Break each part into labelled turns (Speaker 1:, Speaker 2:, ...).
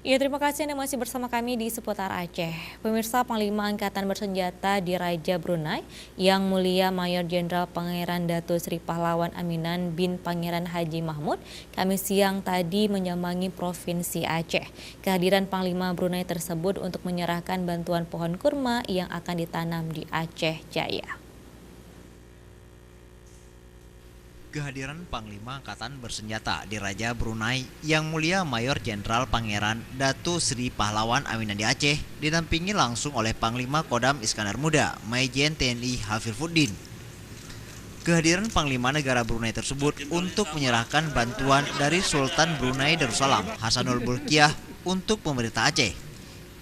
Speaker 1: Ya, terima kasih Anda masih bersama kami di seputar Aceh. Pemirsa, Panglima Angkatan Bersenjata di Raja Brunei, Yang Mulia Mayor Jenderal Pangeran Dato Sri Pahlawan Aminan bin Pangeran Haji Mahmud, Kamis siang tadi menyambangi Provinsi Aceh. Kehadiran Panglima Brunei tersebut untuk menyerahkan bantuan pohon kurma yang akan ditanam di Aceh Jaya.
Speaker 2: Kehadiran Panglima Angkatan Bersenjata di Raja Brunei Yang Mulia Mayor Jenderal Pangeran Dato Sri Pahlawan Aminan di Aceh didampingi langsung oleh Panglima Kodam Iskandar Muda Majen TNI Hafirfuddin. Kehadiran Panglima Negara Brunei tersebut untuk menyerahkan bantuan dari Sultan Brunei Darussalam Hasanul Bolkiah untuk pemerintah Aceh.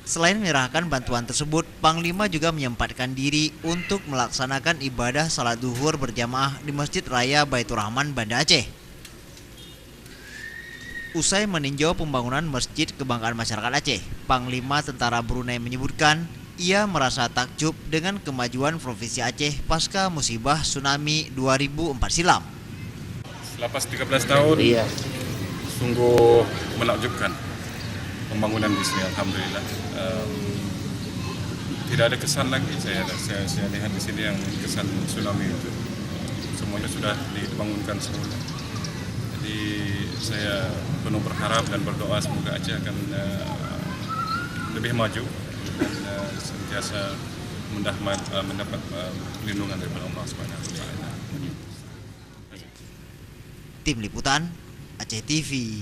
Speaker 2: Selain menyerahkan bantuan tersebut, Panglima juga menyempatkan diri untuk melaksanakan ibadah salat zuhur berjamaah di Masjid Raya Baitur Rahman, Banda Aceh. Usai meninjau pembangunan Masjid Kebanggaan Masyarakat Aceh, Panglima Tentara Brunei menyebutkan ia merasa takjub dengan kemajuan Provinsi Aceh pasca musibah tsunami 2004 silam.
Speaker 3: Selepas 13 tahun, sungguh menakjubkan pembangunan di sini, alhamdulillah. Tidak ada kesan lagi saya lihat di sini yang kesan tsunami itu. Semuanya sudah dibangunkan semula. Jadi saya penuh berharap dan berdoa semoga Aceh akan lebih maju dan sentiasa mendapat perlindungan dari Allah Subhanahu wa taala.
Speaker 2: Tim Liputan Aceh TV.